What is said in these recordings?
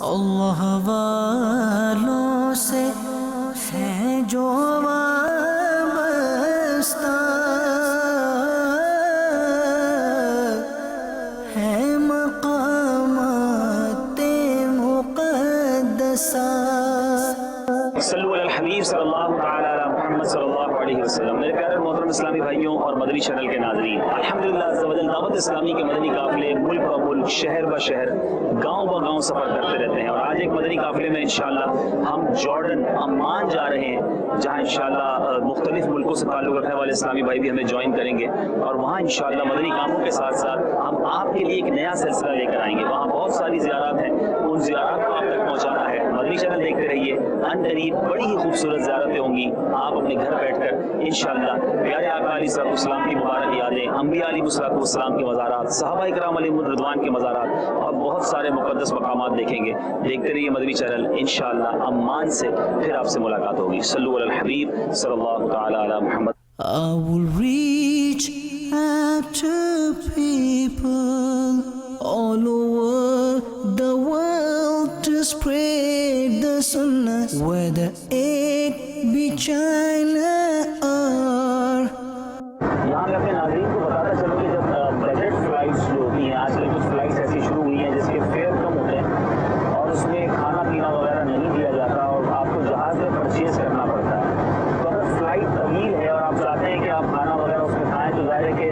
اللہ والوں سے ہے جو وابستہ ہے مقامات مقدسہ. صلو علی الحبیب صلی اللہ تعالی علی محمد صلی اللہ علیہ وسلم. میرے پیارے محترم اسلامی بھائیوں اور مدنی چینل کے ناظرین، الحمدللہ عز و جل دعوت اسلامی کے مدنی قافلے ملک و ملک، شہر و شہر، گاؤں و گاؤں سفر کرتے رہتے ہیں، اور آج ایک مدنی قافلے میں انشاءاللہ ہم جارڈن عمان جا رہے ہیں، جہاں انشاءاللہ مختلف ملکوں سے تعلق رکھنے والے اسلامی بھائی بھی ہمیں جوائن کریں گے، اور وہاں انشاءاللہ مدنی کاموں کے ساتھ ساتھ ہم آپ کے لیے ایک نیا سلسلہ لے کر آئیں گے. وہاں بہت ساری زیارات ہیں، ان زیارات کو آپ تک پہنچانا ہے. مدنی چینل دیکھتے رہیے، ان قریب بڑی ہی خوبصورت زیارتیں ہوں گی. آپ اپنے گھر بیٹھ کر انشاءاللہ پیارے آقا علیہ السلام کی مبارک یادیں، انبیاء علیہ السلام کے مزارات، صحابہ کرام علیہم الرضوان کے مزارات اور بہت سارے مقدس مقامات دیکھیں گے. دیکھتے رہیے مدنی چینل. انشاءاللہ عمان سے پھر آپ سے ملاقات ہوگی. صلو علی الحبیب صلی اللہ تعالی علی محمد. I will reach out to people all over the world to spread the sunnah, whether it be China or. یہاں میں اپنے ناظرین کو بتاتا چلوں کہ جب بجٹ فلائٹس جو ہوتی ہیں، آج کل کچھ فلائٹس ایسی شروع ہوئی ہیں جس کے فیئر کم ہوتے ہیں اور اس میں کھانا پینا وغیرہ نہیں دیا جاتا اور آپ کو جہاز میں پرچیز کرنا پڑتا ہے. تو اگر فلائٹ طویل ہے اور آپ چاہتے ہیں کہ آپ کھانا وغیرہ اس میں کھائیں، تو ظاہر ہے کہ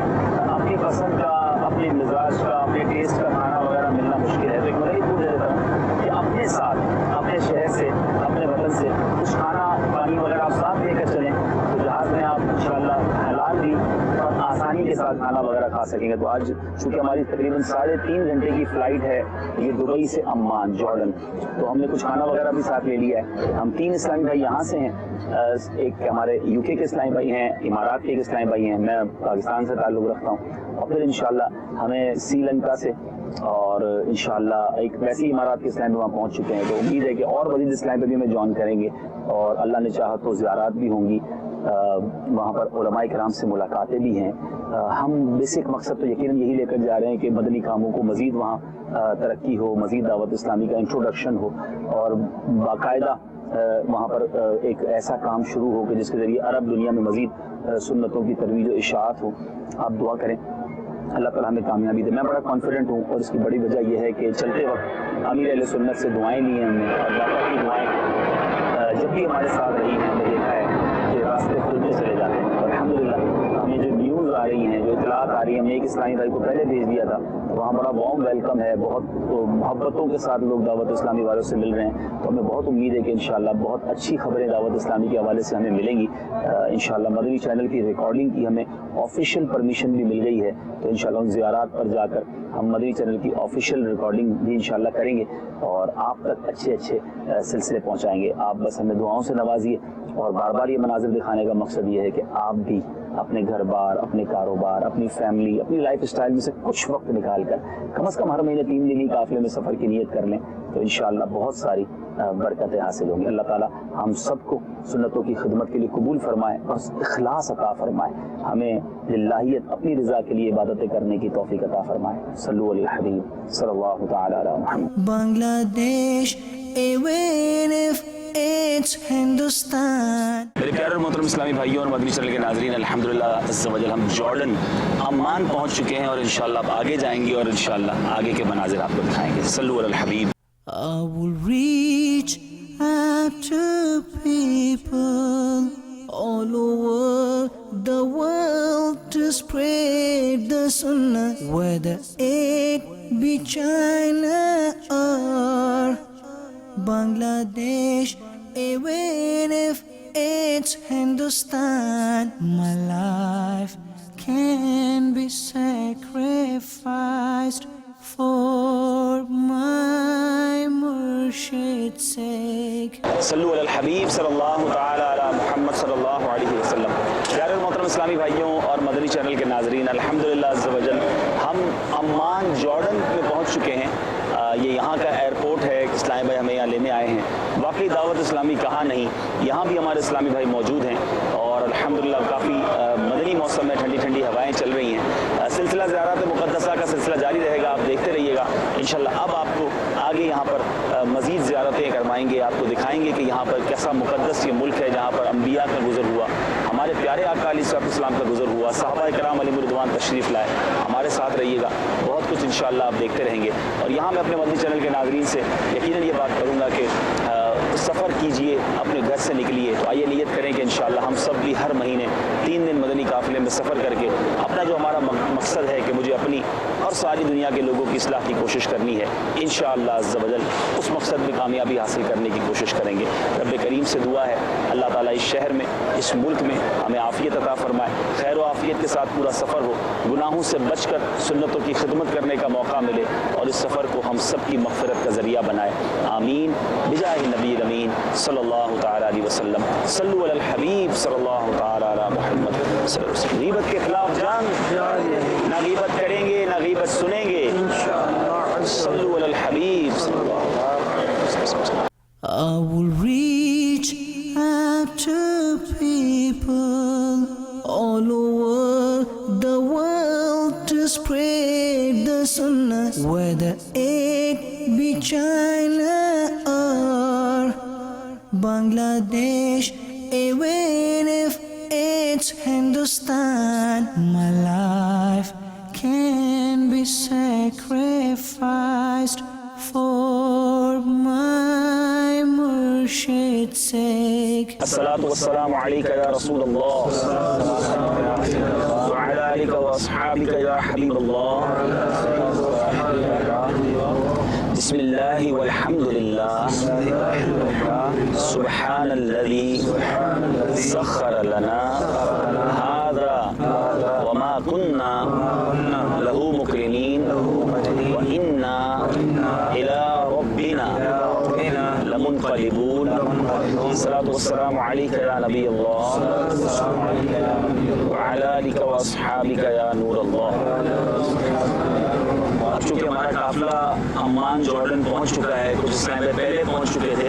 اپنی پسند کا، اپنے مزاج کا، اپنے ٹیسٹ کا کھانا وغیرہ ملنا مشکل ہے. تو ایک مدنی پوچھ دیتا ہوں کہ اپنے ساتھ، اپنے شہر سے، اپنے وطن سے کچھ کھانا پانی وغیرہ آپ ساتھ لے کر چلیں، تو جہاز میں آپ انشاءاللہ حلال بھی اور آسانی کے ساتھ کھانا وغیرہ کھا سکیں گے. تو آج چونکہ ہماری تقریباً 3.5 گھنٹے کی فلائٹ ہے یہ دبئی سے عمان جارڈن، تو ہم نے کچھ کھانا وغیرہ بھی ساتھ لے لیا ہے. ہم 3 اسلامی بھائی یہاں سے ہیں، ایک ہمارے UK کے اسلامی بھائی ہیں، امارات کے ایک اسلامی بھائی ہیں، میں پاکستان سے تعلق رکھتا ہوں، اور پھر انشاءاللہ ہمیں سری لنکا سے اور انشاءاللہ ایک ویسی امارات کے اسلامی وہاں پہنچ چکے ہیں. تو امید ہے کہ اور مزید اسلامی بھی ہمیں جوائن کریں گے، اور اللہ نے چاہا تو زیارات بھی ہوں گی، وہاں پر علماء کرام سے ملاقاتیں بھی ہیں. ہم بیسک مقصد تو یقیناً یہی لے کر جا رہے ہیں کہ مدنی کاموں کو مزید وہاں ترقی ہو، مزید دعوت اسلامی کا انٹروڈکشن ہو، اور باقاعدہ وہاں پر ایک ایسا کام شروع ہو کہ جس کے ذریعے عرب دنیا میں مزید سنتوں کی ترویج و اشاعت ہو. آپ دعا کریں اللہ تعالیٰ ہمیں کامیابی دے. میں بڑا کانفیڈنٹ ہوں، اور اس کی بڑی وجہ یہ ہے کہ چلتے وقت امیر اہل سنت سے دعائیں لی ہیں ہم نے، اور باقا کی دعائیں جب بھی ہمارے ساتھ رہی ہیں ہم نے دیکھا ہے کہ راستے کھلتے چلے جاتے ہیں. اور الحمدللہ ہمیں جو نیوز آ رہی ہیں، جو اطلاعات آ رہی ہیں، ہم نے ایک اسلامی بھائی کو پہلے بھیج دیا تھا، وہاں بڑا وارم ویلکم ہے، بہت محبتوں کے ساتھ لوگ دعوت اسلامی والوں سے مل رہے ہیں. تو ہمیں بہت امید ہے کہ انشاءاللہ بہت اچھی خبریں دعوت اسلامی کے حوالے سے ہمیں ملیں گی. انشاءاللہ مدنی چینل کی ریکارڈنگ کی ہمیں آفیشیل پرمیشن بھی مل گئی ہے، تو انشاءاللہ ان زیارات پر جا کر ہم مدنی چینل کی آفیشیل ریکارڈنگ بھی انشاءاللہ کریں گے اور آپ تک اچھے سلسلے پہنچائیں گے. آپ بس ہمیں دعاؤں سے نوازیے، اور بار بار یہ مناظر دکھانے کا مقصد یہ ہے کہ آپ بھی اپنے گھر بار، اپنے کاروبار، اپنی فیملی، اپنی لائف اسٹائل میں سے کچھ وقت نکال کر کم از کم ہر مہینے 3 دن قافلے میں سفر کی نیت کر لیں، تو انشاءاللہ بہت ساری برکتیں حاصل ہوں گی. اللہ تعالیٰ ہم سب کو سنتوں کی خدمت کے لیے قبول فرمائے اور اخلاص عطا فرمائے. ہمیں للہیت، اپنی رضا کے لیے عبادتیں کرنے کی توفیق عطا فرمائے. صلو علی الحبیب صلی اللہ تعالی علی محمد. بنگلہ دیش even if it's ہندوستان. میرے پیارے محترم اسلامی بھائیوں اور مدنی چینل کے ناظرین، الحمدللہ عز و جل ہم جارڈن عمان پہنچ چکے ہیں، اور انشاءاللہ اب آگے جائیں گے اور انشاءاللہ آگے کے مناظر آپ کو دکھائیں گے. صلو علی الحبیب. I will reach out to people all over the world to spread the sunnah, whether it be China or Bangladesh, even if it's Hindustan. My life can be sacrificed for my Murshid's sake. صلو علی الحبیب صلی اللہ تعالی علی محمد صلی اللہ علیہ وسلم. پیارے محترم اسلامی بھائیوں اور مدنی چینل کے ناظرین، الحمدللہ عز و جل ہم عمان جارڈن میں پہنچ چکے ہیں. یہ یہاں کا ایئرپورٹ ہے، اسلامی بھائی ہمیں یہاں لینے آئے ہیں. واقعی دعوت اسلامی کہاں نہیں، یہاں بھی ہمارے اسلامی بھائی موجود ہیں، اور الحمدللہ کافی مدنی موسم میں ٹھنڈی ٹھنڈی ہوائیں چل رہی ہیں. سلسلہ زیارات مقدسہ کا سلسلہ جاری رہے گا، آپ دیکھتے رہیے گا انشاءاللہ. اب آپ کو آگے یہاں پر مزید زیارتیں کروائیں گے، آپ کو دکھائیں گے کہ یہاں پر کیسا مقدس یہ ملک ہے جہاں پر انبیاء کا گزر ہوا، ہمارے پیارے آقا علیہ الصلوۃ والسلام کا گزر ہوا، صحابہ کرام علیہم رضوان تشریف لائے۔ ہمارے ساتھ رہیے گا، بہت کچھ انشاءاللہ آپ دیکھتے رہیں گے۔ اور یہاں میں اپنے مدنی چینل کے ناظرین سے یقیناً یہ بات کروں گا کہ سفر کیجئے، اپنے گھر سے نکلیے تو آئیے نیت کریں کہ انشاءاللہ ہم سب بھی ہر مہینے 3 دن مدنی قافلے میں سفر کر کے اپنا جو ہمارا مقصد ہے کہ مجھے اپنی اور ساری دنیا کے لوگوں کی اصلاح کی کوشش کرنی ہے، انشاءاللہ عز و جل اس مقصد میں کامیابی حاصل کرنے کی کوشش کریں گے۔ رب کریم سے دعا ہے اللہ تعالیٰ اس شہر میں، اس ملک میں ہمیں عافیت عطا فرمائے، خیر و عافیت کے ساتھ پورا سفر ہو، گناہوں سے بچ کر سنتوں کی خدمت کرنے کا موقع ملے اور اس سفر کو ہم سب کی مغفرت کا ذریعہ بنائے، آمین بجاہ نبی امین صلی اللہ تعالیٰ علیہ وسلم۔ صلو علی الحبیب صلی اللہ تعالیٰ علی محمد صلی اللہ علیہ وسلم۔ غیبت کے خلاف جنگ، نہ غیبت کریں گے نہ غیبت سنیں گے، صلو علی الحبیب صلی اللہ علیہ وسلم۔ I will reach out to people all over the world to spread the sunnah, whether it be China or Bangladesh, even if it's Hindustan. My life can be sacrificed for my Murshid's sake. الصلاة والسلام عليك يا رسول الله وعلى آلك وأصحابك يا حبيب الله، بسم الله والحمد لله، سبحان الذي سخر لنا هذا وما كنا له مقرنين وإنا إلى ربنا لمنقلبون۔ الصلاة والسلام عليك يا نبي الله وعلى آلك وأصحابك يا نور الله۔ اب چونکہ ہمارا قافلہ عمان جارڈن پہنچ چکا ہے، کچھ اس ٹائم پہلے پہنچ چکے تھے،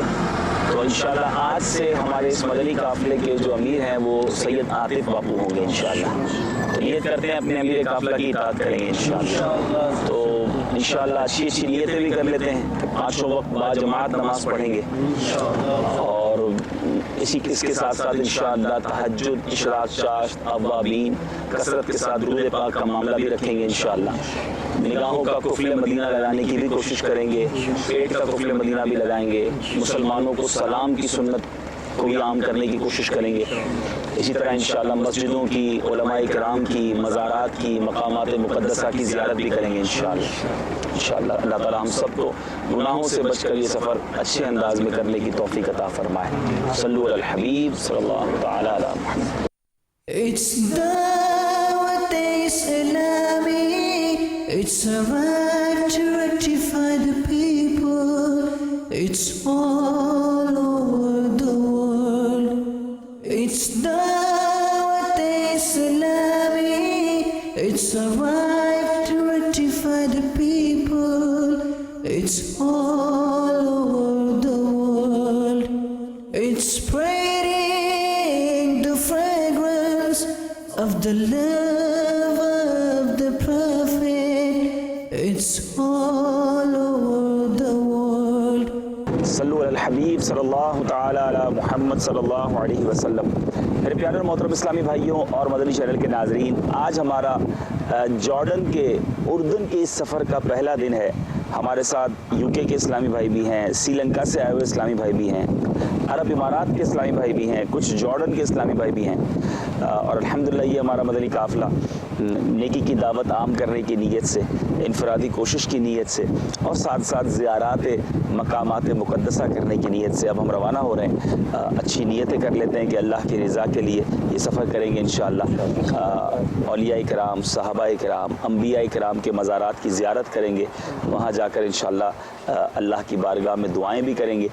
تو انشاءاللہ آج سے ہمارے اس مدنی قافلے کے جو امیر ہیں وہ سید عاطف باپو ہوں گے انشاءاللہ۔ تو نیت کرتے ہیں اپنے امیر قافلہ کی اطاعت کریں گے انشاءاللہ۔ تو انشاءاللہ اچھی اچھی نیتیں بھی کر لیتے ہیں، 5 وقت با جماعت نماز پڑھیں گے، اور اس کے ساتھ ساتھ انشاءاللہ تہجد، اشراق، چاشت، اوابین، کثرت کے ساتھ درود پاک کا معاملہ بھی رکھیں گے انشاءاللہ۔ نگاہوں کا قفل مدینہ لگانے کی بھی کوشش کریں گے، پیٹ کا قفل مدینہ بھی لگائیں گے، مسلمانوں کو سلام کی سنت کو بھی عام کرنے کی کوشش کریں گے۔ اسی طرح انشاءاللہ مسجدوں کی، علماء کرام کی، مزارات کی، مقامات مقدسہ کی زیارت بھی کریں گے انشاءاللہ۔ انشاءاللہ اللہ تعالی ہم سب کو گناہوں سے بچ کر یہ سفر اچھے انداز میں کرنے کی توفیق عطا فرمائے۔ صلو علی الحبیب صلی اللہ تعالی علی محمد۔ It's Dawat Islami, it's a right to rectify the people, it's all over the world. It's Dawat Islami, it's a right to rectify the people, it's all over the world. It's spreading the fragrance of the love of the Prophet, it's all over the world. صلو علی الحبیب صلی اللہ تعالی علی محمد صلی اللہ علیہ وسلم۔ میرے پیارے اور محترم اسلامی بھائیوں اور مدنی چینل کے ناظرین، آج ہمارا جارڈن کے، اردن کے اس سفر کا پہلا دن ہے۔ ہمارے ساتھ UK کے اسلامی بھائی بھی ہیں، سری لنکا سے آئے ہوئے اسلامی بھائی بھی ہیں، عرب امارات کے اسلامی بھائی بھی ہیں، کچھ جارڈن کے اسلامی بھائی بھی ہیں، اور الحمدللہ یہ ہمارا مدنی قافلہ نیکی کی دعوت عام کرنے کی نیت سے، انفرادی کوشش کی نیت سے، اور ساتھ ساتھ زیارات مقامات مقدسہ کرنے کی نیت سے اب ہم روانہ ہو رہے ہیں۔ اچھی نیتیں کر لیتے ہیں کہ اللہ کی رضا کے لیے یہ سفر کریں گے انشاءاللہ۔ اولیاء کرام، صحابہ کرام، انبیاء کرام کے مزارات کی زیارت کریں گے، وہاں جا کر انشاءاللہ اللہ کی بارگاہ میں دعائیں بھی کریں گے،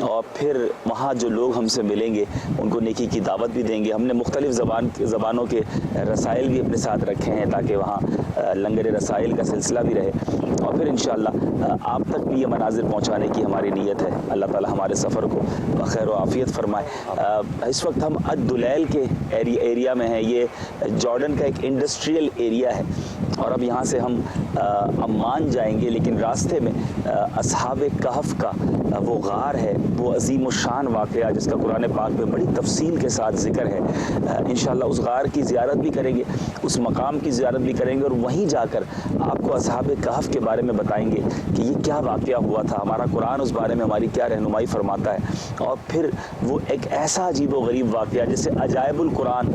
اور پھر وہاں جو لوگ ہم سے ملیں گے ان کو نیکی کی دعوت بھی دیں گے۔ ہم نے مختلف زبانوں کے رسائل بھی اپنے ساتھ رکھے ہیں تاکہ وہاں لنگر رسائل کا سلسلہ بھی رہے، اور پھر انشاءاللہ آپ تک بھی یہ مناظر پہنچانے کی ہماری نیت ہے۔ اللہ تعالی ہمارے سفر کو بخیر و عافیت فرمائے۔ اس وقت ہم الدلیل کے ایریا میں ہیں۔ یہ جارڈن کا ایک انڈسٹریل ایریا ہے، اور اب یہاں سے ہم عمان جائیں گے، لیکن راستے میں اصحاب کہف کا وہ غار ہے، وہ عظیم الشان واقعہ جس کا قرآن پاک میں بڑی تفصیل کے ساتھ ذکر ہے۔ انشاءاللہ اس غار کی زیارت بھی کریں گے، اس مقام کی زیارت بھی کریں گے، اور وہیں جا کر آپ کو اصحاب کہف کے بارے میں بتائیں گے کہ یہ کیا واقعہ ہوا تھا، ہمارا قرآن اس بارے میں ہماری کیا رہنمائی فرماتا ہے، اور پھر وہ ایک ایسا عجیب و غریب واقعہ جسے عجائب القرآن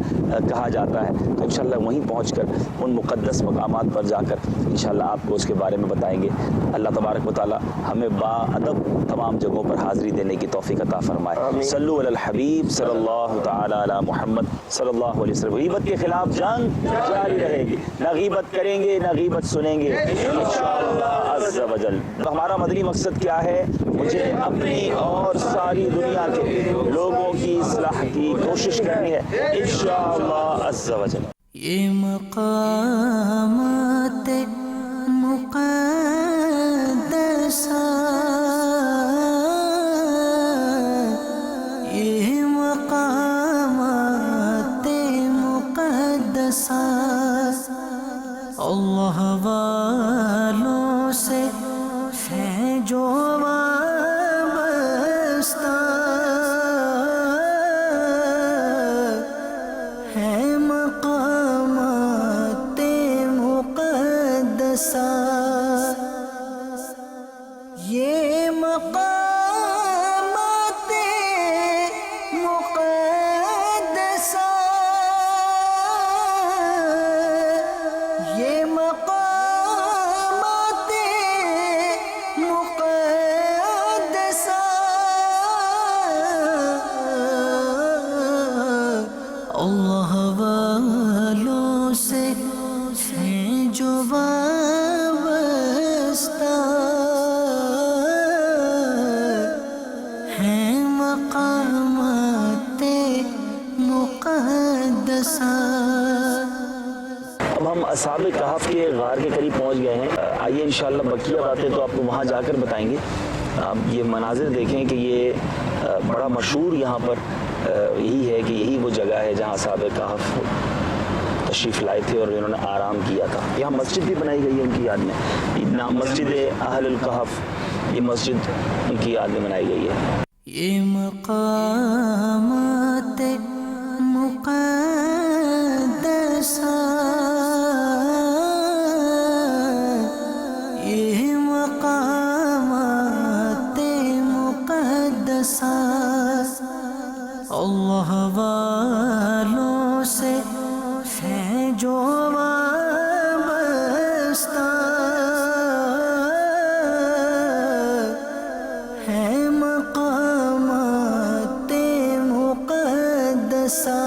کہا جاتا ہے۔ تو انشاءاللہ وہیں پہنچ کر ان مقدس مقامات پر جا کر انشاءاللہ آپ کو اس کے بارے میں بتائیں گے۔ اللہ تبارک و تعالی ہمیں با ادب تمام جگہوں پر حاضری دینے کی توفیق عطا فرمائے۔ صلو علی الحبیب صلی اللہ تعالی علی محمد صلی اللہ علیہ وسلم۔ غیبت کے خلاف جنگ جاری رہے گی، نہ غیبت کریں گے نہ غیبت سنیں گے انشاءاللہ عز و جل۔ تو ہمارا مدنی مقصد کیا ہے؟ مجھے اپنی اور ساری دنیا کے لوگوں کی اصلاح کی کوشش کرنی ہے انشاءاللہ عز و جل۔ یہ مقامات مقدسہ، یہ مقامات مقدسہ اللہ والوں سے ہیں جو وابستہ، ہے مقامات مقدسہ، یہ مقامات مقدسہ، یہ مقامات مقدسہ اللہ والوں سے ہیں جو وابستہ، ہیں مقامات مقدسہ۔ اب ہم اصحاب کہف کے غار کے قریب پہنچ گئے ہیں۔ آئیے انشاءاللہ بقیہ باتیں تو آپ کو وہاں جا کر بتائیں گے۔ آپ یہ مناظر دیکھیں کہ یہ بڑا مشہور یہاں پر یہی ہے کہ یہی وہ جگہ ہے جہاں اصحاب کہف تشریف لائے تھے اور انہوں نے آرام کیا تھا۔ یہاں مسجد بھی بنائی گئی ہے ان کی یاد میں، نام مسجد اہل الکہف، یہ مسجد ان کی یاد میں بنائی گئی ہے۔ یہ مقامات مقدسہ، یہ مقامات مقدسہ اللہ والوں سے ہیں جو وابستہ، ہے مقامات مقدسہ،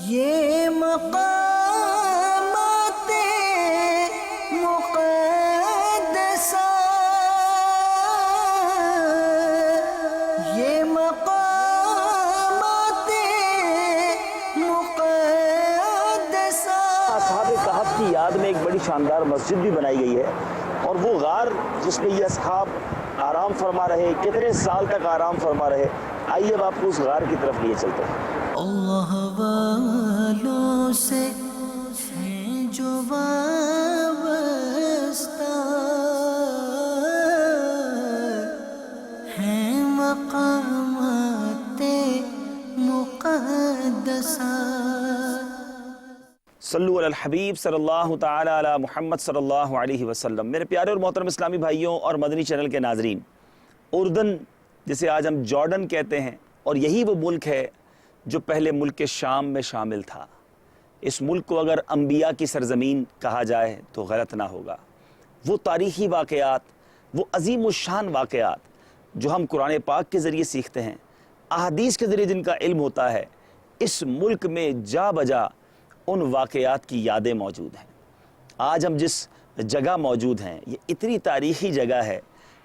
یہ مقامات مقدسہ، یہ مقامات مقدسہ۔ اصحاب کہف کی یاد میں ایک بڑی شاندار مسجد بھی بنائی گئی ہے، اور وہ غار جس میں یہ اصحاب آرام فرما رہے، کتنے سال تک آرام فرما رہے، آئیے اب آپ کو اس غار کی طرف لیے چلتے ہیں۔ اللہ والوں سے ہیں جو وابستہ، ہیں مقامات مقدسہ۔ صلو علی الحبیب صلی اللہ تعالی علی محمد صلی اللہ علیہ وسلم۔ میرے پیارے اور محترم اسلامی بھائیوں اور مدنی چینل کے ناظرین، اردن جسے آج ہم جارڈن کہتے ہیں، اور یہی وہ ملک ہے جو پہلے ملک شام میں شامل تھا۔ اس ملک کو اگر انبیاء کی سرزمین کہا جائے تو غلط نہ ہوگا۔ وہ تاریخی واقعات، وہ عظیم الشان واقعات جو ہم قرآن پاک کے ذریعے سیکھتے ہیں، احادیث کے ذریعے جن کا علم ہوتا ہے، اس ملک میں جا بجا ان واقعات کی یادیں موجود ہیں۔ آج ہم جس جگہ موجود ہیں یہ اتنی تاریخی جگہ ہے،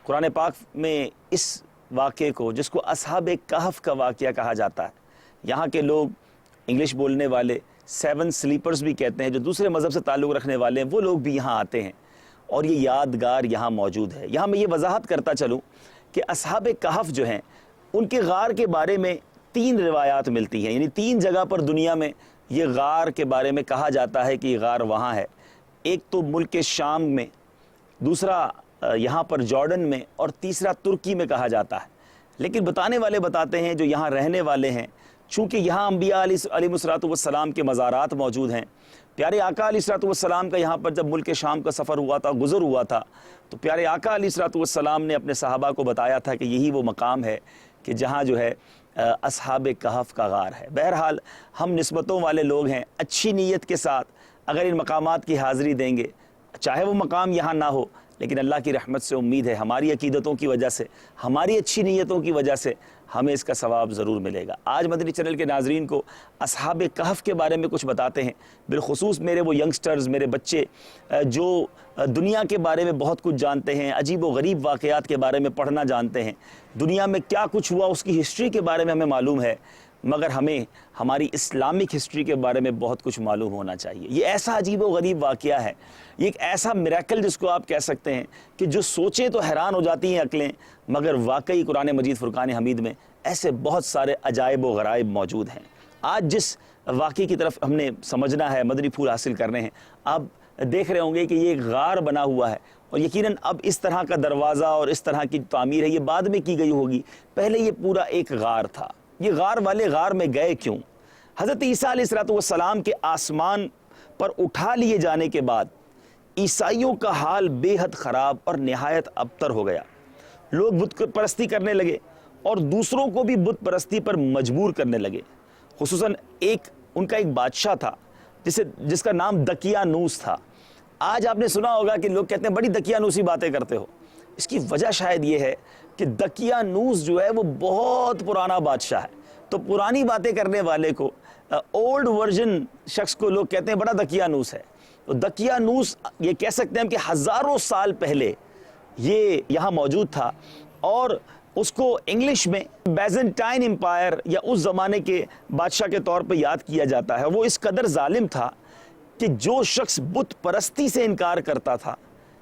قرآن پاک میں اس واقعے کو، جس کو اصحاب کہف کا واقعہ کہا جاتا ہے، یہاں کے لوگ انگلش بولنے والے 7 سلیپرز بھی کہتے ہیں، جو دوسرے مذہب سے تعلق رکھنے والے ہیں، وہ لوگ بھی یہاں آتے ہیں، اور یہ یادگار یہاں موجود ہے۔ یہاں میں یہ وضاحت کرتا چلوں کہ اصحاب کہف جو ہیں ان کے غار کے بارے میں 3 روایات ملتی ہیں، یعنی 3 جگہ پر دنیا میں یہ غار کے بارے میں کہا جاتا ہے کہ یہ غار وہاں ہے، ایک تو ملک شام میں، دوسرا یہاں پر جارڈن میں، اور تیسرا ترکی میں کہا جاتا ہے۔ لیکن بتانے والے بتاتے ہیں جو یہاں رہنے والے ہیں، چونکہ یہاں انبیاء علیہ السلام کے مزارات موجود ہیں، پیارے آقا علیہ السلام کا یہاں پر جب ملک شام کا سفر ہوا تھا، گزر ہوا تھا، تو پیارے آقا علیہ السلام نے اپنے صحابہ کو بتایا تھا کہ یہی وہ مقام ہے کہ جہاں جو ہے اصحاب کہف کا غار ہے۔ بہرحال ہم نسبتوں والے لوگ ہیں، اچھی نیت کے ساتھ اگر ان مقامات کی حاضری دیں گے، چاہے وہ مقام یہاں نہ ہو، لیکن اللہ کی رحمت سے امید ہے ہماری عقیدتوں کی وجہ سے، ہماری اچھی نیتوں کی وجہ سے ہمیں اس کا ثواب ضرور ملے گا۔ آج مدنی چینل کے ناظرین کو اصحاب کہف کے بارے میں کچھ بتاتے ہیں، بالخصوص میرے وہ ینگسٹرز، میرے بچے جو دنیا کے بارے میں بہت کچھ جانتے ہیں، عجیب و غریب واقعات کے بارے میں پڑھنا جانتے ہیں، دنیا میں کیا کچھ ہوا اس کی ہسٹری کے بارے میں ہمیں معلوم ہے، مگر ہمیں ہماری اسلامک ہسٹری کے بارے میں بہت کچھ معلوم ہونا چاہیے۔ یہ ایسا عجیب و غریب واقعہ ہے، یہ ایک ایسا میریکل جس کو آپ کہہ سکتے ہیں کہ جو سوچیں تو حیران ہو جاتی ہیں عقلیں، مگر واقعی قرآن مجید فرقان حمید میں ایسے بہت سارے عجائب و غرائب موجود ہیں۔ آج جس واقعے کی طرف ہم نے سمجھنا ہے، مدنی پھول حاصل کرنے ہیں، آپ دیکھ رہے ہوں گے کہ یہ ایک غار بنا ہوا ہے، اور یقیناً اب اس طرح کا دروازہ اور اس طرح کی تعمیر ہے یہ بعد میں کی گئی ہوگی، پہلے یہ پورا ایک غار تھا۔ یہ غار والے غار میں گئے کیوں؟ حضرت عیسیٰ علیہ السلام کے آسمان پر اٹھا لیے جانے کے بعد عیسائیوں کا حال بے حد خراب اور نہایت ابتر ہو گیا۔ لوگ بت پرستی کرنے لگے اور دوسروں کو بھی بت پرستی پر مجبور کرنے لگے۔ خصوصاً ان کا ایک بادشاہ تھا جس کا نام دقیانوس تھا۔ آج آپ نے سنا ہوگا کہ لوگ کہتے ہیں بڑی دقیانوسی باتیں کرتے ہو، اس کی وجہ شاید یہ ہے کہ دقیانوس جو ہے وہ بہت پرانا بادشاہ ہے، تو پرانی باتیں کرنے والے کو، اولڈ ورژن شخص کو لوگ کہتے ہیں بڑا دقیانوس ہے۔ تو دقیانوس یہ کہہ سکتے ہیں کہ ہزاروں سال پہلے یہ یہاں موجود تھا، اور اس کو انگلش میں بیزنٹائن امپائر یا اس زمانے کے بادشاہ کے طور پہ یاد کیا جاتا ہے۔ وہ اس قدر ظالم تھا کہ جو شخص بت پرستی سے انکار کرتا تھا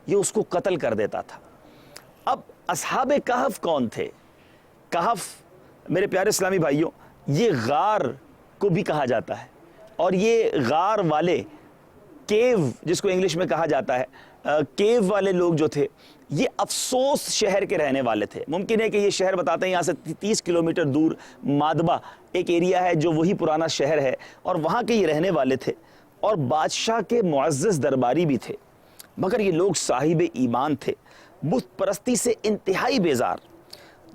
یہ اس کو قتل کر دیتا تھا۔ اب اصحاب کہف کون تھے؟ کہف میرے پیارے اسلامی بھائیوں یہ غار کو بھی کہا جاتا ہے، اور یہ غار والے، کیو جس کو انگلش میں کہا جاتا ہے، کیو والے لوگ جو تھے یہ افسوس شہر کے رہنے والے تھے۔ ممکن ہے کہ یہ شہر بتاتے ہیں یہاں سے 30 کلومیٹر دور مادبہ ایک ایریا ہے جو وہی پرانا شہر ہے، اور وہاں کے یہ رہنے والے تھے، اور بادشاہ کے معزز درباری بھی تھے، مگر یہ لوگ صاحب ایمان تھے، بت پرستی سے انتہائی بیزار۔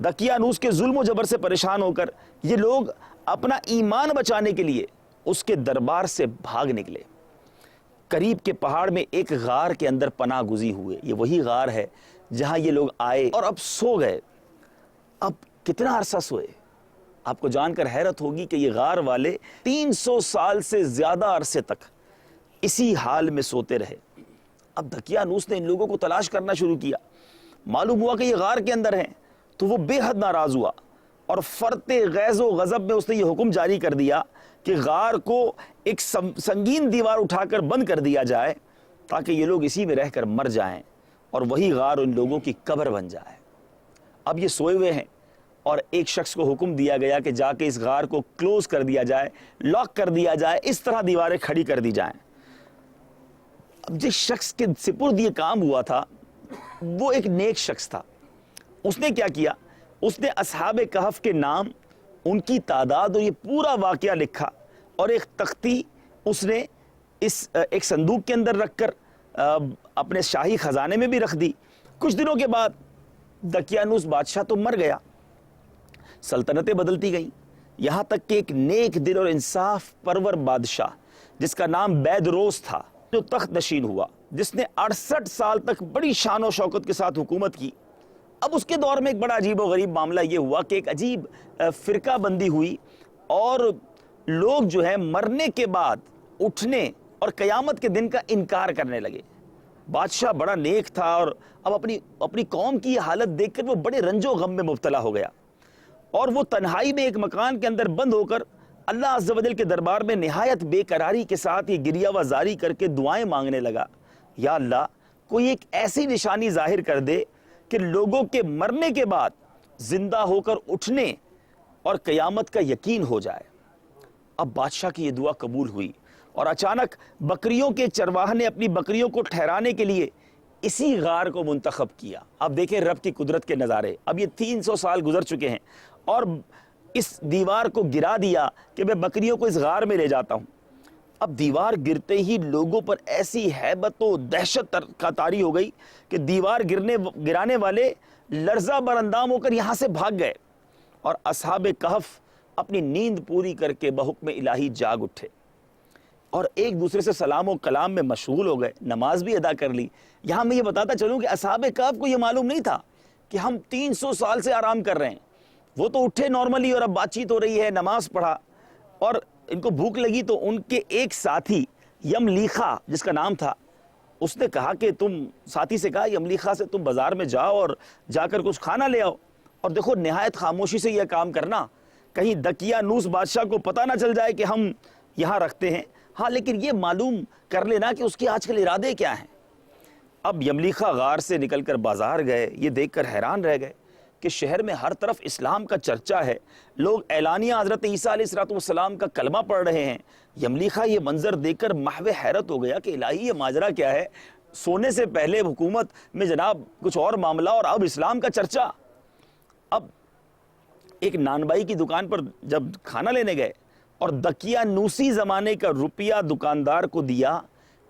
دقیانوس کے ظلم و جبر سے پریشان ہو کر یہ لوگ اپنا ایمان بچانے کے لیے اس کے دربار سے بھاگ نکلے۔ قریب کے پہاڑ میں ایک غار کے اندر پناہ گزی ہوئے۔ یہ وہی غار ہے جہاں یہ لوگ آئے اور اب سو گئے۔ اب کتنا عرصہ سوئے؟ آپ کو جان کر حیرت ہوگی کہ یہ غار والے 300 سال سے زیادہ عرصے تک اسی حال میں سوتے رہے۔ اب دقیانوس نے ان لوگوں کو تلاش کرنا شروع کیا، معلوم ہوا کہ یہ غار کے اندر ہیں، تو وہ بے حد ناراض ہوا، اور فرط غیظ و غضب میں اس نے یہ حکم جاری کر دیا کہ غار کو ایک سنگین دیوار اٹھا کر بند کر دیا جائے تاکہ یہ لوگ اسی میں رہ کر مر جائیں، اور وہی غار ان لوگوں کی قبر بن جائے۔ اب یہ سوئے ہوئے ہیں، اور ایک شخص کو حکم دیا گیا کہ جا کے اس غار کو کلوز کر دیا جائے، لاک کر دیا جائے، اس طرح دیواریں کھڑی کر دی جائیں۔ اب جس شخص کے سپرد یہ کام ہوا تھا وہ ایک نیک شخص تھا۔ اس نے کیا کیا؟ اس نے اصحاب کہف کے نام، ان کی تعداد اور یہ پورا واقعہ لکھا، اور ایک تختی اس نے ایک صندوق کے اندر رکھ کر اپنے شاہی خزانے میں بھی رکھ دی۔ کچھ دنوں کے بعد دقیانوس بادشاہ تو مر گیا، سلطنتیں بدلتی گئیں، یہاں تک کہ ایک نیک دل اور انصاف پرور بادشاہ جس کا نام بیدروس تھا جو تخت نشین ہوا، جس نے 68 سال تک بڑی شان و شوکت کے ساتھ حکومت کی۔ اب اس کے دور میں ایک بڑا عجیب و غریب معاملہ یہ ہوا کہ ایک عجیب فرقہ بندی ہوئی، اور لوگ جو ہے مرنے کے بعد اٹھنے اور قیامت کے دن کا انکار کرنے لگے۔ بادشاہ بڑا نیک تھا، اور اب اپنی قوم کی یہ حالت دیکھ کر وہ بڑے رنج و غم میں مبتلا ہو گیا، اور وہ تنہائی میں ایک مکان کے اندر بند ہو کر اللہ عز و جل کے دربار میں نہایت بے قراری کے ساتھ یہ گریہ و زاری کر کے دعائیں مانگنے لگا، یا اللہ کوئی ایک ایسی نشانی ظاہر کر دے کہ لوگوں کے مرنے کے بعد زندہ ہو کر اٹھنے اور قیامت کا یقین ہو جائے۔ اب بادشاہ کی یہ دعا قبول ہوئی اور اچانک بکریوں کے چرواہے نے اپنی بکریوں کو ٹھہرانے کے لیے اسی غار کو منتخب کیا۔ اب دیکھیں رب کی قدرت کے نظارے، اب یہ 300 سال گزر چکے ہیں اور اس دیوار کو گرا دیا کہ میں بکریوں کو اس غار میں لے جاتا ہوں۔ اب دیوار گرتے ہی لوگوں پر ایسی ہیبت و دہشت کا طاری ہو گئی کہ دیوار گرانے والے لرزہ بر اندام ہو کر یہاں سے بھاگ گئے، اور اصحاب کہف اپنی نیند پوری کر کے بحکم الہی جاگ اٹھے اور ایک دوسرے سے سلام و کلام میں مشغول ہو گئے، نماز بھی ادا کر لی۔ یہاں میں یہ بتاتا چلوں کہ اصحاب کہف کو یہ معلوم نہیں تھا کہ ہم 300 سال سے آرام کر رہے ہیں۔ وہ تو اٹھے نارملی اور اب بات چیت ہو رہی ہے، نماز پڑھا اور ان کو بھوک لگی، تو ان کے ایک ساتھی یملیخا جس کا نام تھا، اس نے کہا کہ تم ساتھی سے کہا یملیخا سے تم بازار میں جاؤ اور جا کر کچھ کھانا لے آؤ، اور دیکھو نہایت خاموشی سے یہ کام کرنا، کہیں دقیانوس بادشاہ کو پتہ نہ چل جائے کہ ہم یہاں رکھتے ہیں، ہاں لیکن یہ معلوم کر لینا کہ اس کے آج کل ارادے کیا ہیں۔ اب یملیخا غار سے نکل کر بازار گئے، یہ دیکھ کر حیران رہ گئے کہ شہر میں ہر طرف اسلام کا چرچا ہے، لوگ اعلانیہ حضرت عیسیٰ علیہ السلام کا کلمہ پڑھ رہے ہیں۔ یملیخا یہ منظر دیکھ کر محو حیرت ہو گیا کہ الہی یہ ماجرا کیا ہے، سونے سے پہلے حکومت میں جناب کچھ اور معاملہ اور اب اسلام کا چرچا۔ اب ایک نانبائی کی دکان پر جب کھانا لینے گئے اور دقیانوسی زمانے کا روپیہ دکاندار کو دیا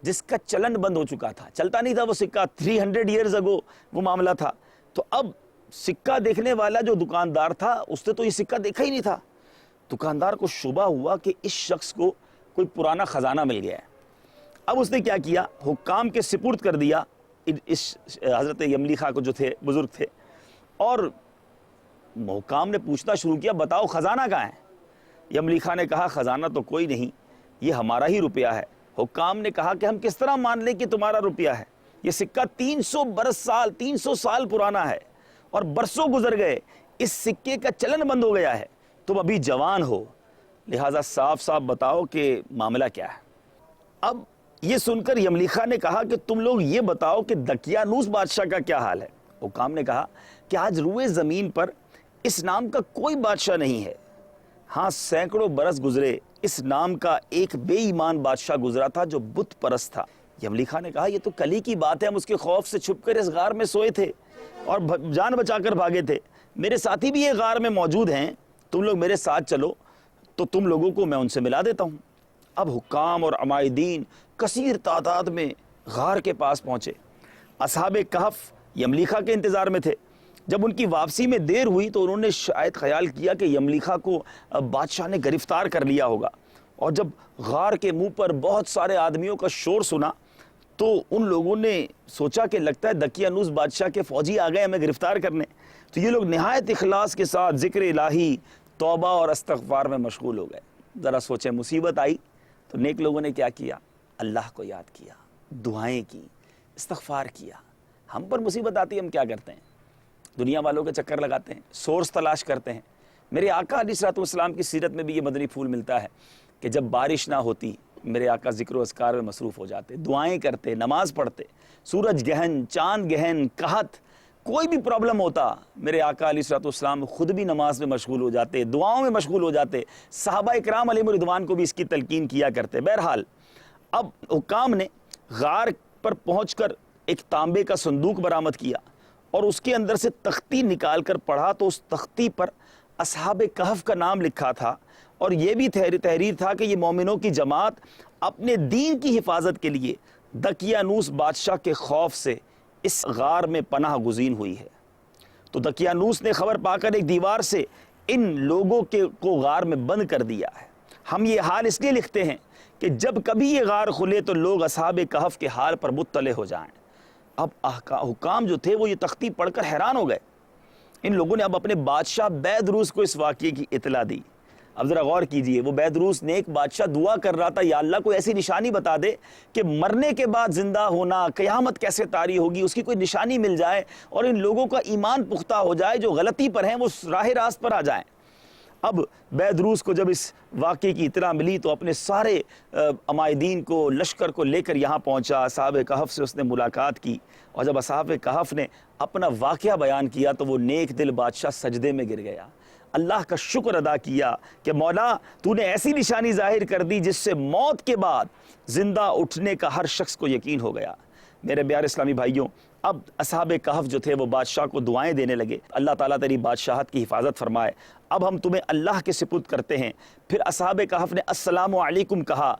جس کا چلن بند ہو چکا تھا، چلتا نہیں تھا وہ سکہ، 300 ایئرز اگو وہ معاملہ تھا، تو اب سکہ دیکھنے والا جو دکاندار تھا اس نے تو یہ سکہ دیکھا ہی نہیں تھا۔ دکاندار کو شبہ ہوا کہ اس شخص کو کوئی پرانا خزانہ مل گیا ہے۔ اب اس نے کیا کیا، حکام کے سپرد کر دیا اس حضرت یملیخا کو جو تھے بزرگ تھے، اور حکام نے پوچھنا شروع کیا بتاؤ خزانہ کہاں ہے؟ یملیخا نے کہا خزانہ تو کوئی نہیں، یہ ہمارا ہی روپیہ ہے۔ حکام نے کہا کہ ہم کس طرح مان لیں کہ تمہارا روپیہ ہے، یہ سکہ 300 سال پرانا ہے اور برسوں گزر گئے، اس سکے کا چلن بند ہو گیا ہے، تم ابھی جوان ہو، لہٰذا صاف صاف بتاؤ کہ معاملہ کیا ہے۔ اب یہ سن کر یملیخا نے کہا کہ تم لوگ یہ بتاؤ کہ دقیانوس بادشاہ کا کیا حال ہے۔ حکام نے کہا کہ آج روئے زمین پر اس نام کا کوئی بادشاہ نہیں ہے، ہاں سینکڑوں برس گزرے اس نام کا ایک بے ایمان بادشاہ گزرا تھا جو بت پرست تھا۔ یملیخا نے کہا یہ تو کل ہی کی بات ہے، ہم اس کے خوف سے چھپ کر اس غار میں سوئے تھے اور جان بچا کر بھاگے تھے، میرے ساتھی بھی یہ غار میں موجود ہیں، تم لوگ میرے ساتھ چلو تو تم لوگوں کو میں ان سے ملا دیتا ہوں۔ اب حکام اور عمائدین کثیر تعداد میں غار کے پاس پہنچے، اصحاب کہف یملیخا کے انتظار میں تھے۔ جب ان کی واپسی میں دیر ہوئی تو انہوں نے شاید خیال کیا کہ یملیخا کو بادشاہ نے گرفتار کر لیا ہوگا، اور جب غار کے منہ پر بہت سارے آدمیوں کا شور سنا تو ان لوگوں نے سوچا کہ لگتا ہے دقیانوس بادشاہ کے فوجی آ گئے ہمیں گرفتار کرنے، تو یہ لوگ نہایت اخلاص کے ساتھ ذکر الہی، توبہ اور استغفار میں مشغول ہو گئے۔ ذرا سوچیں، مصیبت آئی تو نیک لوگوں نے کیا کیا، اللہ کو یاد کیا، دعائیں کی، استغفار کیا۔ ہم پر مصیبت آتی ہے ہم کیا کرتے ہیں، دنیا والوں کے چکر لگاتے ہیں، سورس تلاش کرتے ہیں۔ میرے آقا علیہ السلام کی سیرت میں بھی یہ مدنی پھول ملتا ہے کہ جب بارش نہ ہوتی میرے آقا ذکر و اذکار میں مصروف ہو جاتے، دعائیں کرتے، نماز پڑھتے، سورج گہن، چاند گہن، قحط، کوئی بھی پرابلم ہوتا میرے آقا علیہ السلام خود بھی نماز میں مشغول ہو جاتے، دعاؤں میں مشغول ہو جاتے، صحابہ اکرام علیہم رضوان کو بھی اس کی تلقین کیا کرتے۔ بہرحال اب حکام نے غار پر پہنچ کر ایک تانبے کا صندوق برآمد کیا اور اس کے اندر سے تختی نکال کر پڑھا تو اس تختی پر اصحاب کہف کا نام لکھا تھا، اور یہ بھی تحریر تھا کہ یہ مومنوں کی جماعت اپنے دین کی حفاظت کے لیے دقیانوس بادشاہ کے خوف سے اس غار میں پناہ گزین ہوئی ہے۔ تو دقیانوس نے خبر پا کر ایک دیوار سے ان لوگوں کو غار میں بند کر دیا ہے۔ ہم یہ حال اس لیے لکھتے ہیں کہ جب کبھی یہ غار کھلے تو لوگ اصحاب کہف کے حال پر مطلع ہو جائیں۔ اب حکام جو تھے وہ یہ تختی پڑھ کر حیران ہو گئے۔ ان لوگوں نے اب اپنے بادشاہ بیدروس کو اس واقعے کی اطلاع دی۔ اب ذرا غور کیجئے، وہ بیدروس نیک بادشاہ دعا کر رہا تھا یا اللہ کوئی ایسی نشانی بتا دے کہ مرنے کے بعد زندہ ہونا، قیامت کیسے طاری ہوگی، اس کی کوئی نشانی مل جائے اور ان لوگوں کا ایمان پختہ ہو جائے، جو غلطی پر ہیں وہ راہ راست پر آ جائیں۔ اب بیدروس کو جب اس واقعے کی اطلاع ملی تو اپنے سارے عمائدین کو، لشکر کو لے کر یہاں پہنچا، اصحاب کہف سے اس نے ملاقات کی، اور جب اصحاب کہف نے اپنا واقعہ بیان کیا تو وہ نیک دل بادشاہ سجدے میں گر گیا، اللہ کا شکر ادا کیا کہ مولا تو نے ایسی نشانی ظاہر کر دی جس سے موت کے بعد زندہ اٹھنے کا ہر شخص کو یقین ہو گیا۔ میرے پیارے اسلامی بھائیوں، اب اصحاب کہف جو تھے وہ بادشاہ کو دعائیں دینے لگے، اللہ تعالیٰ تیری بادشاہت کی حفاظت فرمائے، اب ہم تمہیں اللہ کے سپرد کرتے ہیں۔ پھر اصحاب کہف نے السلام علیکم کہا،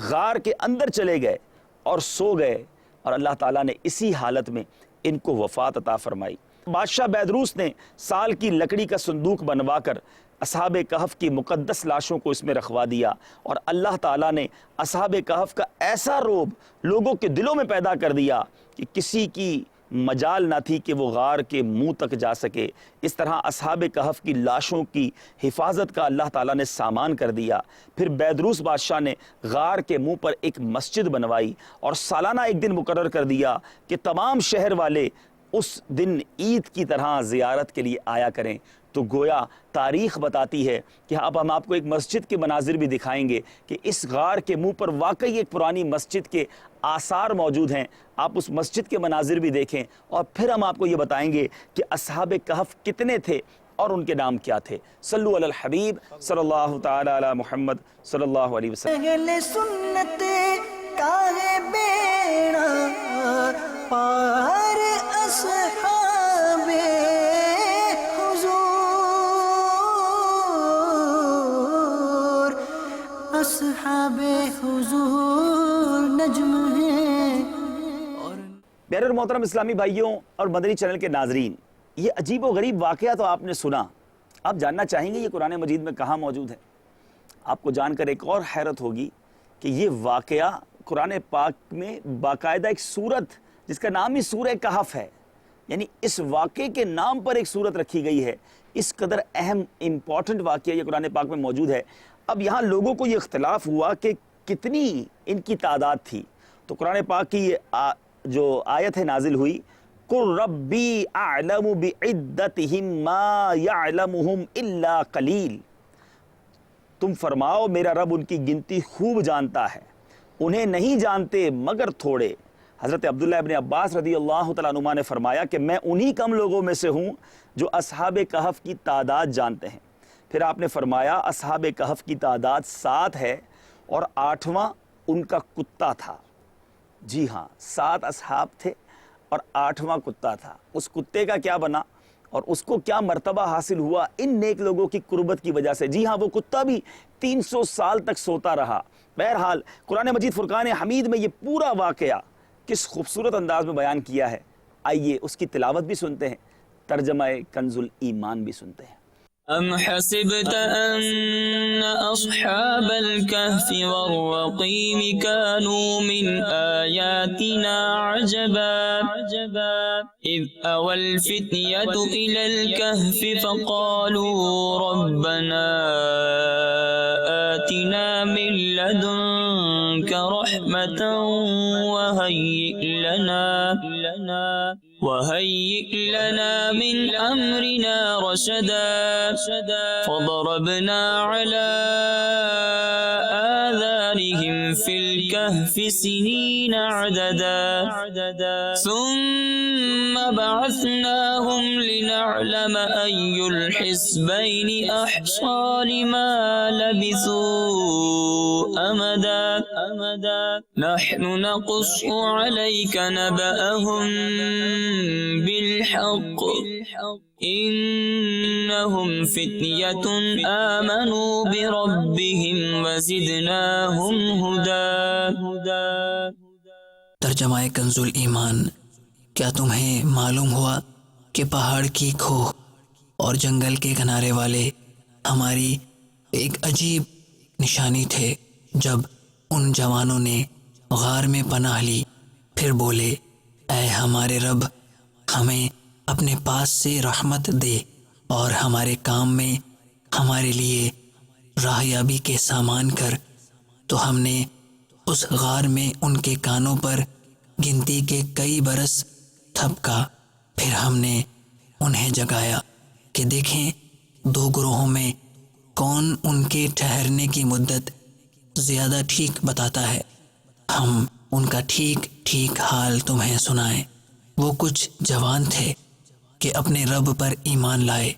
غار کے اندر چلے گئے اور سو گئے، اور اللہ تعالیٰ نے اسی حالت میں ان کو وفات عطا فرمائی۔ بادشاہ بیدروس نے سال کی لکڑی کا صندوق بنوا کر اصحاب کہف کی مقدس لاشوں کو اس میں رکھوا دیا، اور اللہ تعالیٰ نے اصحاب کہف کا ایسا رعب لوگوں کے دلوں میں پیدا کر دیا کہ کسی کی مجال نہ تھی کہ وہ غار کے منہ تک جا سکے۔ اس طرح اصحاب کہف کی لاشوں کی حفاظت کا اللہ تعالیٰ نے سامان کر دیا۔ پھر بیدروس بادشاہ نے غار کے منہ پر ایک مسجد بنوائی اور سالانہ ایک دن مقرر کر دیا کہ تمام شہر والے اس دن عید کی طرح زیارت کے لیے آیا کریں۔ تو گویا تاریخ بتاتی ہے کہ اب ہم آپ کو ایک مسجد کے مناظر بھی دکھائیں گے کہ اس غار کے منہ پر واقعی ایک پرانی مسجد کے آثار موجود ہیں، آپ اس مسجد کے مناظر بھی دیکھیں، اور پھر ہم آپ کو یہ بتائیں گے کہ اصحاب کہف کتنے تھے اور ان کے نام کیا تھے۔ صلو علی الحبیب صلی اللہ تعالی علی محمد صلی اللہ علیہ وسلم۔ اہل سنت کاہے بیڑا پار اصحاب اصحاب حضور نجم ہیں۔ پیارے اور محترم اسلامی بھائیوں اور مدنی چینل کے ناظرین، یہ عجیب و غریب واقعہ تو آپ نے سنا، آپ جاننا چاہیں گے یہ قرآن مجید میں کہاں موجود ہے؟ آپ کو جان کر ایک اور حیرت ہوگی کہ یہ واقعہ قرآن پاک میں باقاعدہ ایک سورت جس کا نام ہی سورہ کہف ہے، یعنی اس واقعے کے نام پر ایک سورت رکھی گئی ہے۔ اس قدر اہم امپورٹنٹ واقعہ یہ قرآن پاک میں موجود ہے۔ اب یہاں لوگوں کو یہ اختلاف ہوا کہ کتنی ان کی تعداد تھی، تو قرآن پاک کی یہ جو آیت ہے نازل ہوئی، قُلْ رَبِّي أَعْلَمُ بِعِدَّتِهِمْ مَا يَعْلَمُهُمْ إِلَّا قَلِيلٌ، تم فرماؤ میرا رب ان کی گنتی خوب جانتا ہے، انہیں نہیں جانتے مگر تھوڑے۔ حضرت عبداللہ ابن عباس رضی اللہ تعالیٰ عنہما نے فرمایا کہ میں انہی کم لوگوں میں سے ہوں جو اصحاب کہف کی تعداد جانتے ہیں۔ پھر آپ نے فرمایا اصحاب کہف کی تعداد 7 ہے اور 8واں ان کا کتا تھا۔ جی ہاں، 7 اصحاب تھے اور 8واں کتا تھا۔ اس کتے کا کیا بنا اور اس کو کیا مرتبہ حاصل ہوا ان نیک لوگوں کی قربت کی وجہ سے؟ جی ہاں، وہ کتا بھی 300 سال تک سوتا رہا۔ بہرحال قرآن مجید فرقان حمید میں یہ پورا واقعہ کس خوبصورت انداز میں بیان کیا ہے، آئیے اس کی تلاوت بھی سنتے ہیں، ترجمہ کنز الایمان بھی سنتے ہیں۔ أم حسبت أن أصحاب الكهف والرقيم كانوا من آياتنا عجبا إذ أوى الفتية إلى الكهف فقالوا ربنا آتنا من لدنك رحمة وهيئ لنا من أمرنا رشدا فضربنا على آذانهم في الكهف سنين عددا ثم بعثناهم لنعلم أي الحزبين أحصى لما لبثوا أمدا نحن نقص عليك نبأهم بالحق إنهم فتية آمنوا بربهم وزدناهم هدى۔ ترجمہ کنز الایمان۔ کیا تمہیں معلوم ہوا کہ پہاڑ کی کھوہ اور جنگل کے کنارے والے ہماری ایک عجیب نشانی تھے؟ جب ان جوانوں نے غار میں پناہ لی پھر بولے، اے ہمارے رب، ہمیں اپنے پاس سے رحمت دے اور ہمارے کام میں ہمارے لیے راہیابی کے سامان کر۔ تو ہم نے اس غار میں ان کے کانوں پر گنتی کے کئی برس تھپکا، پھر ہم نے انہیں جگایا کہ دیکھیں 2 گروہوں میں کون ان کے ٹھہرنے کی مدت زیادہ ٹھیک بتاتا ہے؟ ہم ان کا ٹھیک ٹھیک حال تمہیں سنائیں۔ وہ کچھ جوان تھے کہ اپنے رب پر ایمان لائے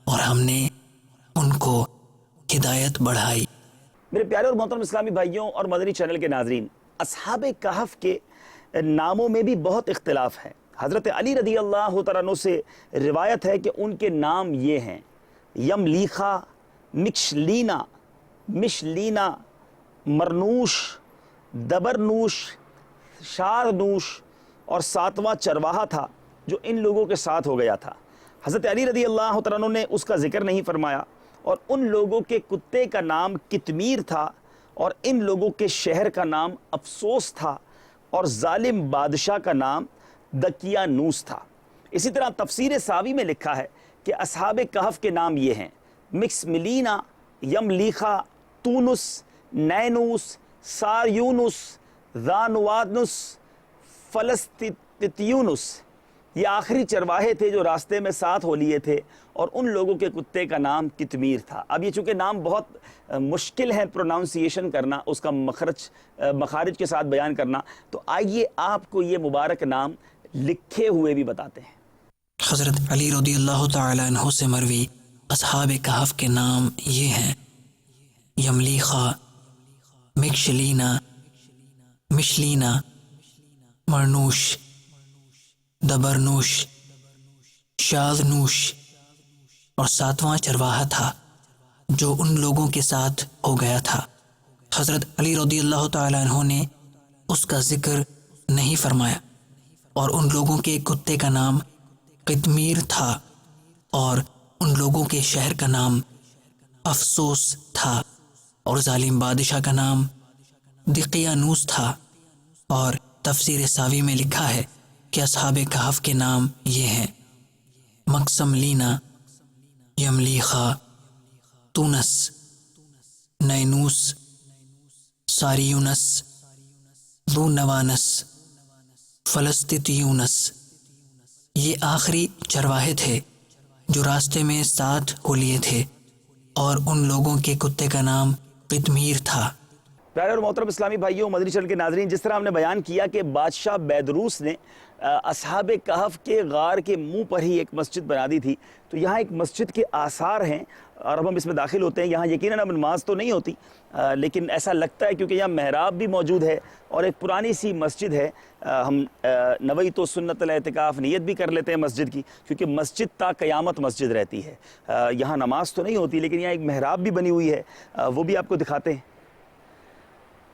اور ہم نے ان کو ہدایت بڑھائی۔ میرے پیارے اور محترم اسلامی بھائیوں اور مدنی چینل کے ناظرین، اصحاب کہف کے ناموں میں بھی بہت اختلاف ہے۔ حضرت علی رضی اللہ تعالیٰ عنہ سے روایت ہے کہ ان کے نام یہ ہیں: یملیخا، مکشلینا، مشلینا، مرنوش، دبرنوش، شارنوش، اور ساتواں چرواہا تھا جو ان لوگوں کے ساتھ ہو گیا تھا۔ حضرت علی رضی اللہ تعالیٰ عنہ نے اس کا ذکر نہیں فرمایا، اور ان لوگوں کے کتے کا نام کتمیر تھا، اور ان لوگوں کے شہر کا نام افسوس تھا، اور ظالم بادشاہ کا نام دقیانوس تھا۔ اسی طرح تفسیر ساوی میں لکھا ہے کہ اصحاب کہف کے نام یہ ہیں: مکسملینا، یملیخا، تونس، نینوس، ساریونس، ذانوادنس، فلسطیونس۔ یہ آخری چرواہے تھے جو راستے میں ساتھ ہو لیے تھے، اور ان لوگوں کے کتے کا نام کتمیر تھا۔ اب یہ چونکہ نام بہت مشکل ہے پروناؤنسیشن کرنا، اس کا مخارج کے ساتھ بیان کرنا، تو آئیے آپ کو یہ مبارک نام لکھے ہوئے بھی بتاتے ہیں۔ حضرت علی رضی اللہ تعالی عنہ سے مروی اصحاب کہف کے نام یہ ہیں: یملیخا، مکشلینا، مشلینا، مرنوش، دبرنوش، شاذنوش، اور ساتواں چرواہا تھا جو ان لوگوں کے ساتھ ہو گیا تھا۔ حضرت علی رضی اللہ تعالی عنہ نے اس کا ذکر نہیں فرمایا، اور ان لوگوں کے کتے کا نام قطمیر تھا، اور ان لوگوں کے شہر کا نام افسوس تھا، اور ظالم بادشاہ کا نام دقیانوس تھا۔ اور تفسیر ساوی میں لکھا ہے کہ اصحاب کہف کے نام یہ ہیں: مقسملینا، یملیخا، تونس، نینوس، ساریونس، ذونوانس، فلسطیونس۔ یہ آخری چرواہے تھے جو راستے میں ساتھ ہو لیے تھے، اور ان لوگوں کے کتے کا نام قطمیر تھا۔ پیارے اور محترم اسلامی بھائیوں، مدنی چینل کے ناظرین، جس طرح ہم نے بیان کیا کہ بادشاہ بیدروس نے اصحاب کہف کے غار کے منہ پر ہی ایک مسجد بنا دی تھی، تو یہاں ایک مسجد کے آثار ہیں، اور اب ہم اس میں داخل ہوتے ہیں۔ یہاں یقیناً اب نماز تو نہیں ہوتی، لیکن ایسا لگتا ہے کیونکہ یہاں محراب بھی موجود ہے، اور ایک پرانی سی مسجد ہے۔ ہم نویت و سنت الاعتکاف نیت بھی کر لیتے ہیں مسجد کی، کیونکہ مسجد تا قیامت مسجد رہتی ہے۔ یہاں نماز تو نہیں ہوتی، لیکن یہاں ایک محراب بھی بنی ہوئی ہے، وہ بھی آپ کو دکھاتے ہیں۔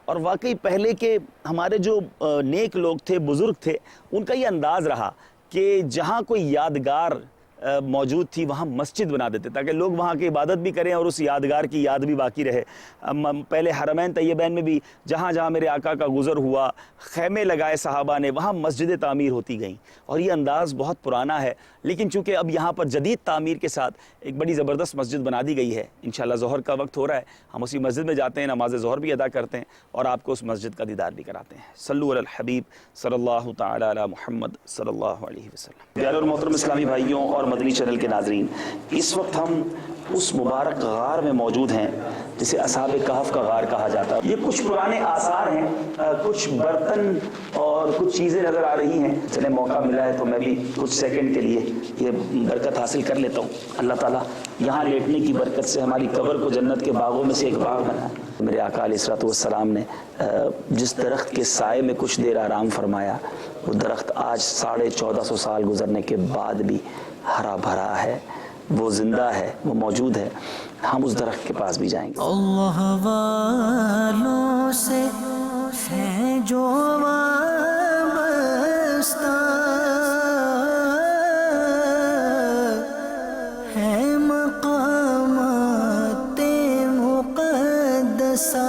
اور واقعی پہلے کے ہمارے جو نیک لوگ تھے، بزرگ تھے، ان کا یہ انداز رہا کہ جہاں کوئی یادگار موجود تھی وہاں مسجد بنا دیتے تاکہ لوگ وہاں کی عبادت بھی کریں اور اس یادگار کی یاد بھی باقی رہے۔ پہلے حرمین طیبین میں بھی جہاں جہاں میرے آقا کا گزر ہوا، خیمے لگائے صحابہ نے، وہاں مسجدیں تعمیر ہوتی گئیں، اور یہ انداز بہت پرانا ہے۔ لیکن چونکہ اب یہاں پر جدید تعمیر کے ساتھ ایک بڑی زبردست مسجد بنا دی گئی ہے، انشاءاللہ ظہر کا وقت ہو رہا ہے، ہم اسی مسجد میں جاتے ہیں، نماز ظہر بھی ادا کرتے ہیں، اور آپ کو اس مسجد کا دیدار بھی کراتے ہیں۔ صلو علی الحبیب صلی اللہ تعالی علی محمد صلی اللہ علیہ وسلم۔ پیارے اور محترم اسلامی بھائیوں اور مدنی چینل کے ناظرین، اس وقت ہم اس مبارک غار میں موجود ہیں جسے اصحاب کہف کا غار کہا جاتا ہے۔ یہ کچھ پرانے آثار ہیں، کچھ برتن اور کچھ چیزیں نظر آ رہی ہیں۔ چلے موقع ملا ہے تو میں بھی کچھ سیکنڈ کے لیے یہ برکت حاصل کر لیتا ہوں۔ اللہ تعالیٰ یہاں لیٹنے کی برکت سے ہماری قبر کو جنت کے باغوں میں سے ایک باغ بنا۔ میرے آقا علیہ الصلوۃ والسلام نے جس درخت کے سائے میں کچھ دیر آرام فرمایا، وہ درخت آج 1450 سال گزرنے کے بعد بھی ہرا بھرا ہے، وہ زندہ ہے، وہ موجود ہے۔ ہم اس درخت کے پاس بھی جائیں گے۔ اللہ والوں سے ہے جو وابستہ، ہے مقامات مقدسہ،